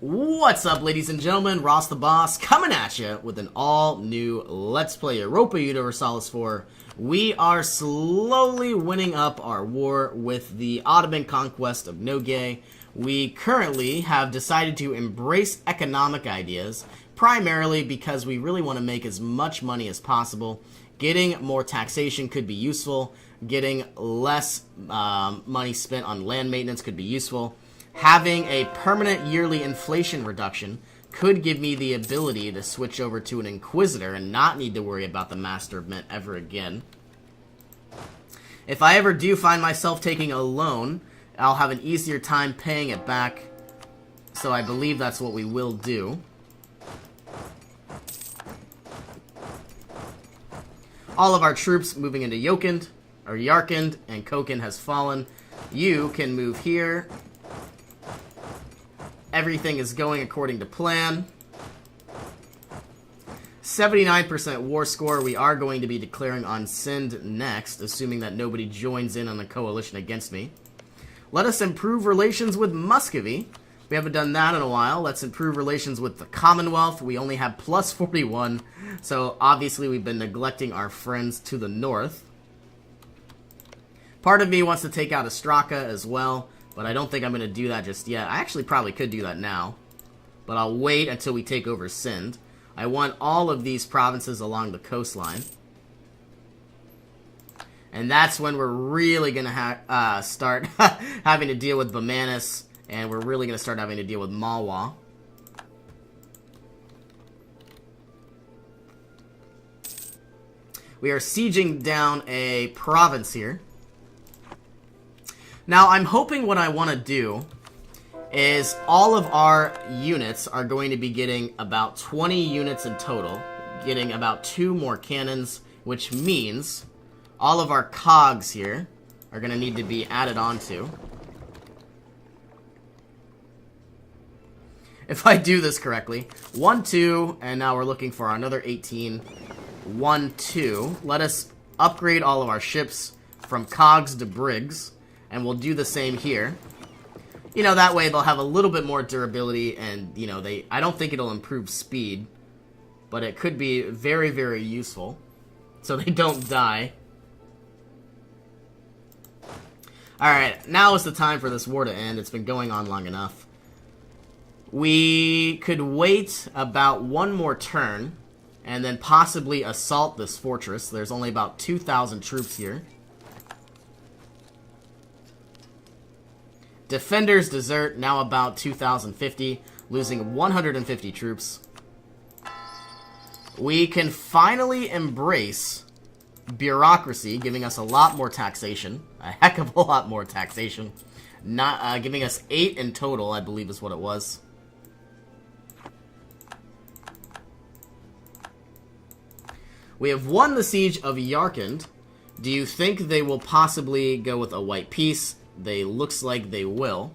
What's up, ladies and gentlemen? Ross the Boss coming at you with an all-new Let's Play Europa Universalis 4. We are slowly winning up our war with the Ottoman conquest of Noge. We currently have decided to embrace economic ideas, primarily because we really want to make as much money as possible. Getting more taxation could be useful. Getting less money spent on land maintenance could be useful. Having a permanent yearly inflation reduction could give me the ability to switch over to an Inquisitor and not need to worry about the Master of Mint ever again. If I ever do find myself taking a loan, I'll have an easier time paying it back, so I believe that's what we will do. All of our troops moving into Yarkand, and Koken has fallen. You can move here. Everything is going according to plan. 79% war score. We are going to be declaring on Sind next, assuming that nobody joins in on the coalition against me. Let us improve relations with Muscovy. We haven't done that in a while. Let's improve relations with the Commonwealth. We only have plus 41, so obviously we've been neglecting our friends to the north. Part of me wants to take out Ostraka as well, but I don't think I'm going to do that just yet. I actually probably could do that now, but I'll wait until we take over Sind. I want all of these provinces along the coastline. And that's when we're really going to start having to deal with Bamanis, and we're really going to start having to deal with Malwa. We are sieging down a province here. Now, I'm hoping what I want to do is all of our units are going to be getting about 20 units in total, getting about 2 more cannons, which means all of our cogs here are going to need to be added onto. If I do this correctly, 1, 2, and now we're looking for another 18. 1, 2. Let us upgrade all of our ships from cogs to brigs. And we'll do the same here. You know, that way they'll have a little bit more durability and, you know, I don't think it'll improve speed, but it could be very, very useful so they don't die. Alright, now is the time for this war to end. It's been going on long enough. We could wait about one more turn and then possibly assault this fortress. There's only about 2,000 troops here. Defenders desert, now about 2,050, losing 150 troops. We can finally embrace bureaucracy, giving us a lot more taxation. A heck of a lot more taxation. Not giving us 8 in total, I believe is what it was. We have won the siege of Yarkand. Do you think they will possibly go with a white peace? They looks like they will.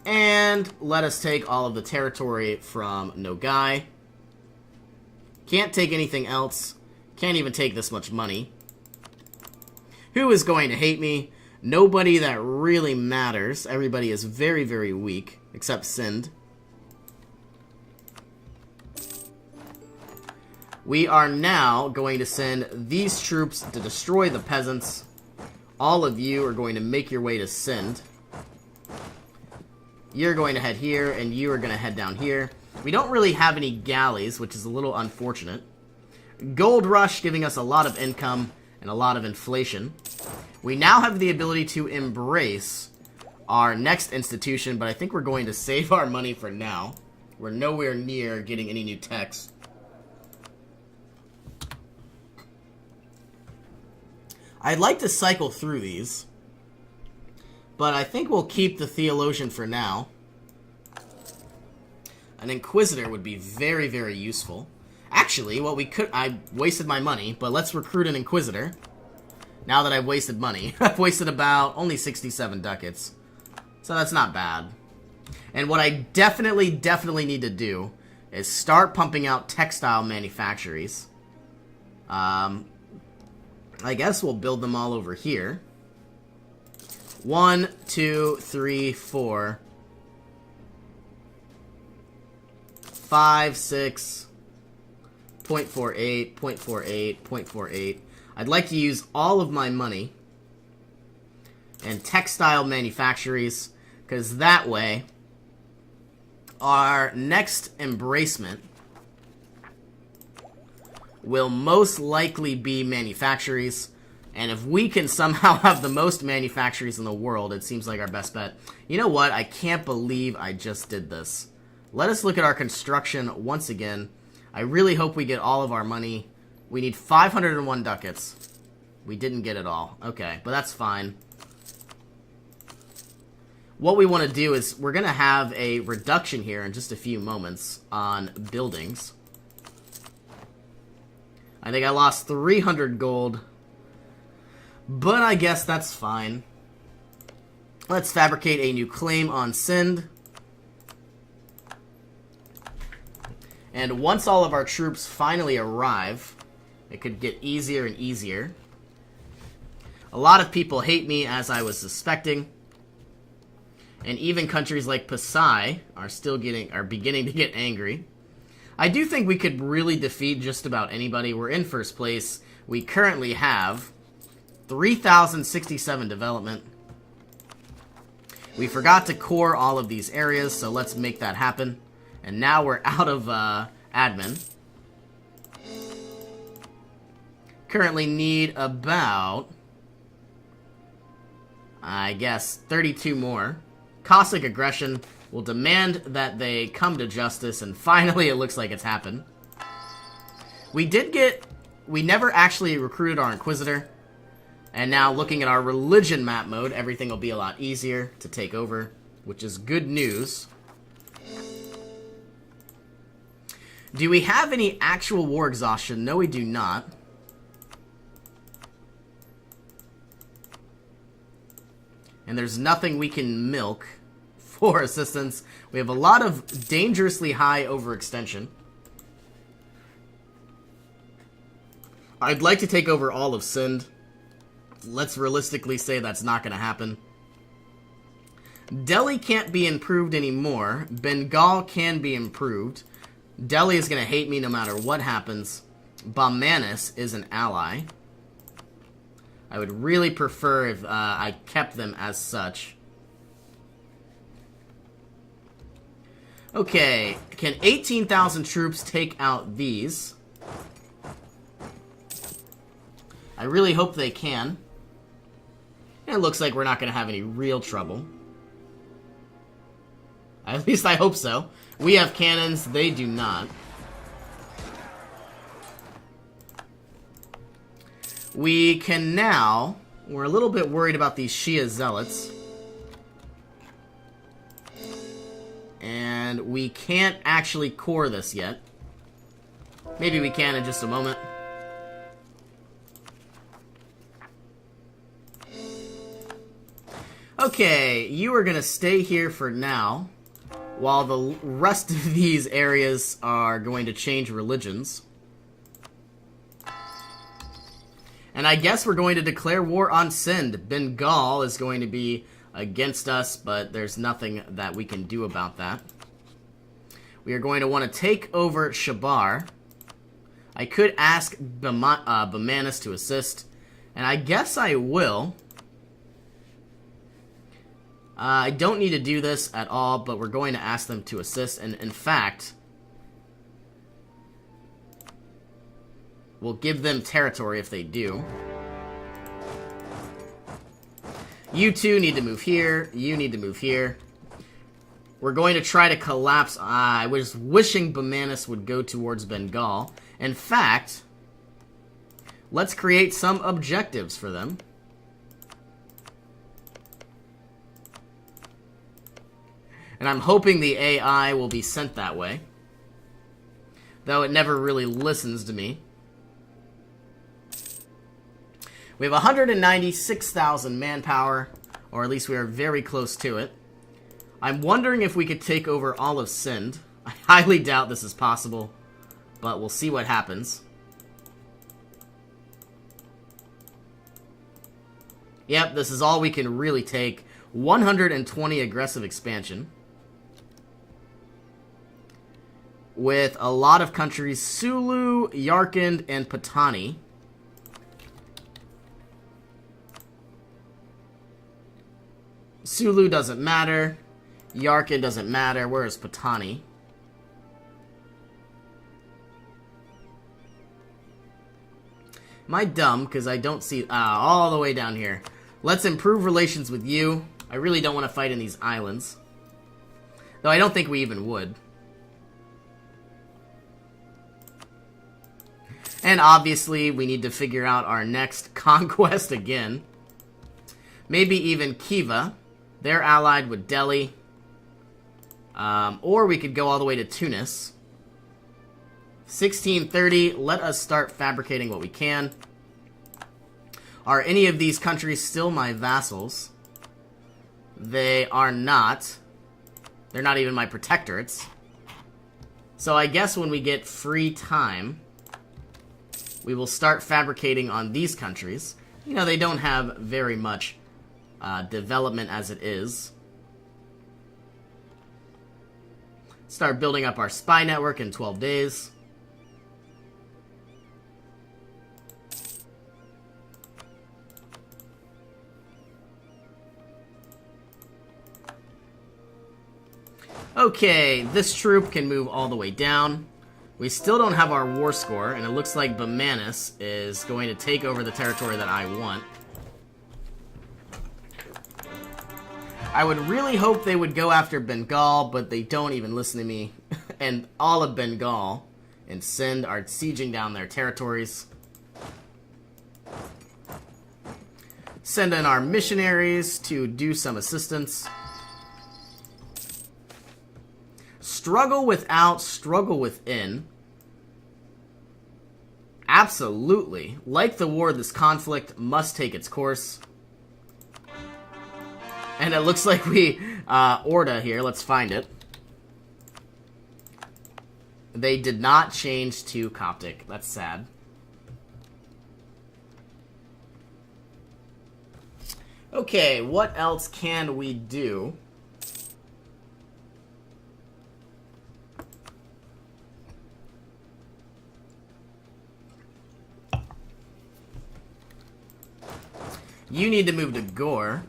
And let us take all of the territory from Nogai. Can't take anything else. Can't even take this much money. Who is going to hate me? Nobody that really matters. Everybody is very, very weak, except Sind. We are now going to send these troops to destroy the peasants. All of you are going to make your way to Sind. You're going to head here, and you are going to head down here. We don't really have any galleys, which is a little unfortunate. Gold Rush giving us a lot of income and a lot of inflation. We now have the ability to embrace our next institution, but I think we're going to save our money for now. We're nowhere near getting any new techs. I'd like to cycle through these, but I think we'll keep the Theologian for now. An Inquisitor would be very, very useful. Actually, what we could... I wasted my money, but let's recruit an Inquisitor. Now that I've wasted money. I've wasted about only 67 ducats. So that's not bad. And what I definitely need to do is start pumping out textile manufactories. I guess we'll build them all over here. 1, 2, 3, 4, 0.5, 6, 0.48, 0.48, 0.48. I'd like to use all of my money and textile manufactories, because that way our next embracement will most likely be manufactories. And if we can somehow have the most manufactories in the world, it seems like our best bet. You know what? I can't believe I just did this. Let us look at our construction once again. I really hope we get all of our money. We need 501 ducats. We didn't get it all. Okay, but that's fine. What we want to do is we're going to have a reduction here in just a few moments on buildings. I think I lost 300 gold, but I guess that's fine. Let's fabricate a new claim on Sind. And once all of our troops finally arrive, it could get easier and easier. A lot of people hate me, as I was suspecting. And even countries like Pasai are beginning to get angry. I do think we could really defeat just about anybody. We're in first place. We currently have 3,067 development. We forgot to core all of these areas, so let's make that happen. And now we're out of admin. Currently need about, I guess, 32 more. Cossack aggression will demand that they come to justice, and finally it looks like it's happened. We never actually recruited our Inquisitor, and now looking at our religion map mode, everything will be a lot easier to take over, which is good news. Do we have any actual war exhaustion? No, we do not. And there's nothing we can milk for assistance. We have a lot of dangerously high overextension. I'd like to take over all of Sind. Let's realistically say that's not going to happen. Delhi can't be improved anymore. Bengal can be improved. Delhi is going to hate me no matter what happens. Baumanis is an ally. I would really prefer if I kept them as such. Okay, can 18,000 troops take out these? I really hope they can. And it looks like we're not going to have any real trouble. At least I hope so. We have cannons, they do not. We can now... We're a little bit worried about these Shia zealots. And we can't actually core this yet. Maybe we can in just a moment. Okay, you are going to stay here for now, while the rest of these areas are going to change religions. And I guess we're going to declare war on Sind. Bengal is going to be against us, but there's nothing that we can do about that. We are going to want to take over Shabar. I could ask Baumanis to assist, and I guess I will. I don't need to do this at all, but we're going to ask them to assist, and in fact, we'll give them territory if they do. You two need to move here. You need to move here. We're going to try to collapse. I was wishing Baumanis would go towards Bengal. In fact, let's create some objectives for them. And I'm hoping the AI will be sent that way. Though it never really listens to me. We have 196,000 manpower, or at least we are very close to it. I'm wondering if we could take over all of Sind. I highly doubt this is possible, but we'll see what happens. Yep, this is all we can really take. 120 aggressive expansion. with a lot of countries: Sulu, Yarkand, and Patani. Sulu doesn't matter. Yarkand doesn't matter. Where is Patani? Am I dumb? Because I don't see... all the way down here. Let's improve relations with you. I really don't want to fight in these islands. Though I don't think we even would. And obviously, we need to figure out our next conquest again. Maybe even Khiva. They're allied with Delhi. Or we could go all the way to Tunis. 1630, let us start fabricating what we can. Are any of these countries still my vassals? They are not. They're not even my protectorates. So I guess when we get free time, we will start fabricating on these countries. You know, they don't have very much development as it is. Start building up our spy network in 12 days. Okay, this troop can move all the way down. We still don't have our war score, and it looks like Bamanis is going to take over the territory that I want. I would really hope they would go after Bengal, but they don't even listen to me. And all of Bengal and Sind are sieging down their territories. Send in our missionaries to do some assistance. Struggle without, struggle within. Absolutely. Like the war, this conflict must take its course. And it looks like we, Orda here, let's find it. They did not change to Coptic. That's sad. Okay, what else can we do? You need to move to Gore.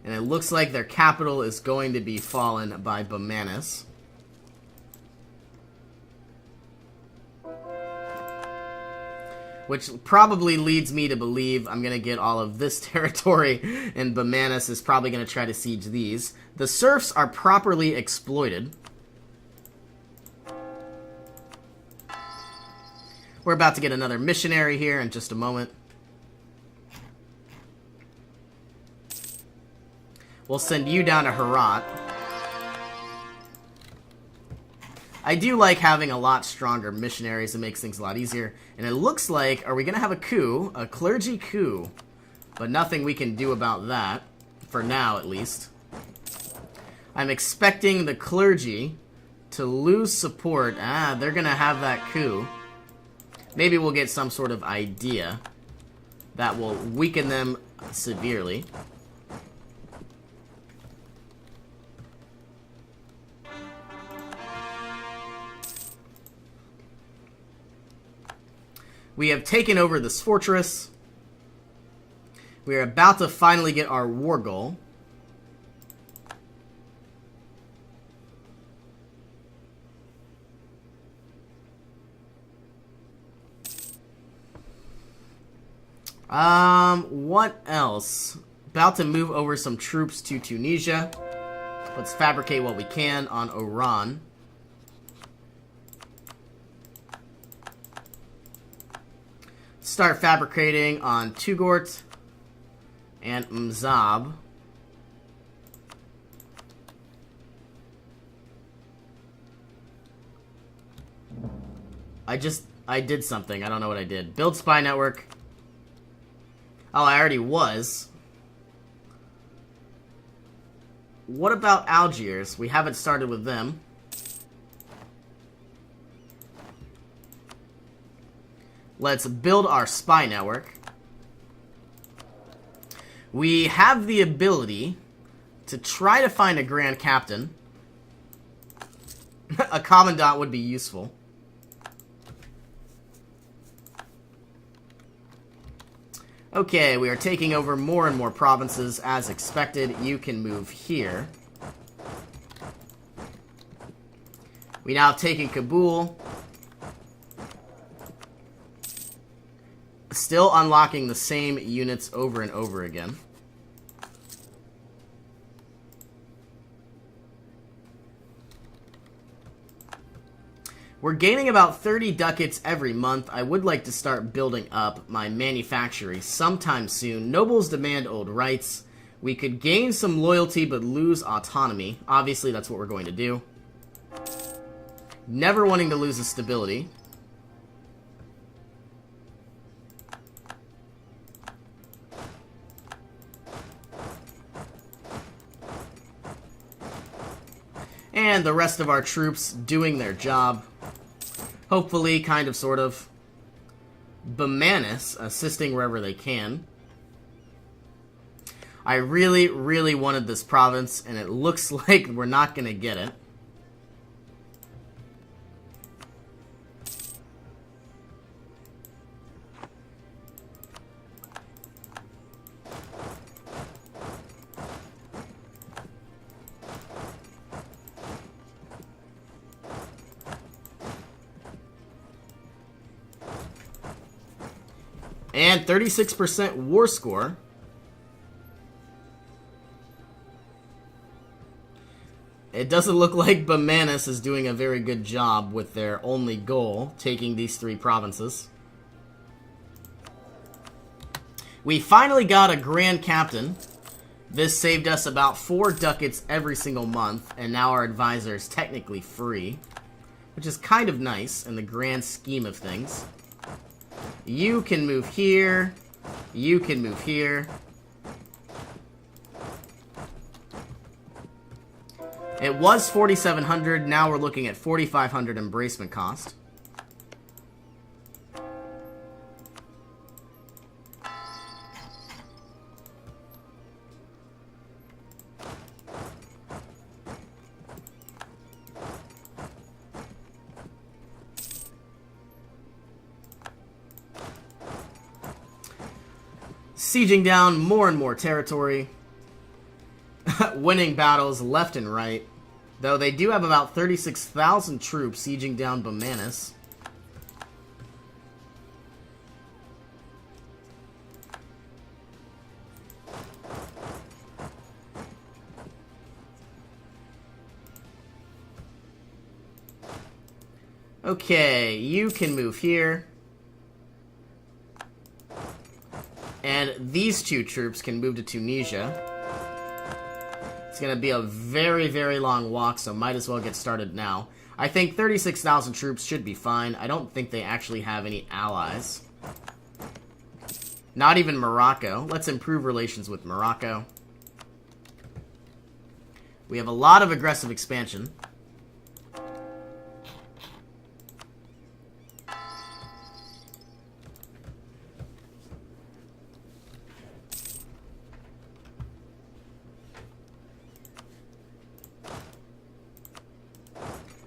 And it looks like their capital is going to be fallen by Bamanis. Which probably leads me to believe I'm going to get all of this territory, and Bamanis is probably going to try to siege these. The serfs are properly exploited. We're about to get another missionary here in just a moment. We'll send you down to Herat. I do like having a lot stronger missionaries. It makes things a lot easier. And it looks like, are we going to have a coup? A clergy coup. But nothing we can do about that. For now, at least. I'm expecting the clergy to lose support. They're going to have that coup. Maybe we'll get some sort of idea that will weaken them severely. We have taken over this fortress. We are about to finally get our war goal. What else? About to move over some troops to Tunisia. Let's fabricate what we can on Oran. Start fabricating on Tugort and Mzab. I did something. I don't know what I did. Build spy network. Oh, I already was. What about Algiers? We haven't started with them. Let's build our spy network. We have the ability to try to find a Grand Captain. A commandant would be useful. Okay, we are taking over more and more provinces as expected. You can move here. We now have taken Kabul. Still unlocking the same units over and over again. We're gaining about 30 ducats every month. I would like to start building up my manufactory sometime soon. Nobles demand old rights. We could gain some loyalty but lose autonomy. Obviously, that's what we're going to do. Never wanting to lose the stability. And the rest of our troops doing their job. Hopefully, kind of, sort of. Bamanis assisting wherever they can. I really, really wanted this province, and it looks like we're not going to get it. And 36% war score. It doesn't look like Bamanis is doing a very good job with their only goal, taking these 3 provinces. We finally got a Grand Captain. This saved us about 4 ducats every single month, and now our advisor is technically free, which is kind of nice in the grand scheme of things. You can move here. You can move here. It was 4,700. Now we're looking at 4,500 embracement cost. Sieging down more and more territory. Winning battles left and right. Though they do have about 36,000 troops sieging down Bamanis. Okay, you can move here. And these 2 troops can move to Tunisia. It's going to be a very, very long walk, so might as well get started now. I think 36,000 troops should be fine. I don't think they actually have any allies. Not even Morocco. Let's improve relations with Morocco. We have a lot of aggressive expansion.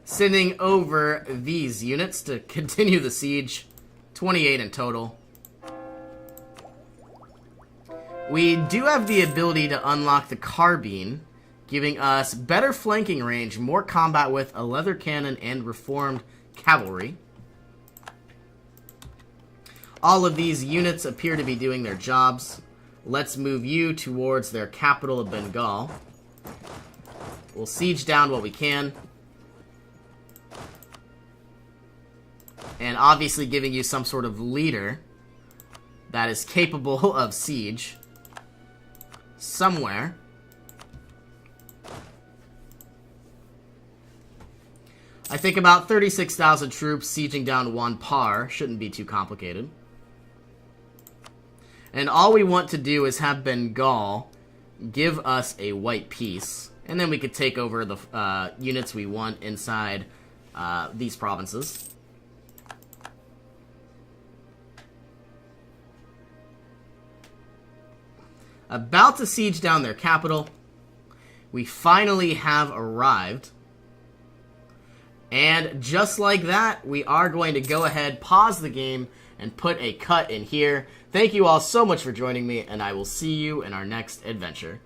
Sending over these units to continue the siege. 28 in total. We do have the ability to unlock the carbine, giving us better flanking range, more combat with a leather cannon, and reformed cavalry. All of these units appear to be doing their jobs. Let's move you towards their capital of Bengal. We'll siege down what we can. And obviously giving you some sort of leader that is capable of siege somewhere. I think about 36,000 troops sieging down Wanpar shouldn't be too complicated. And all we want to do is have Bengal give us a white peace. And then we could take over the units we want inside these provinces. About to siege down their capital. We finally have arrived. And just like that, we are going to go ahead, pause the game, and put a cut in here. Thank you all so much for joining me, and I will see you in our next adventure.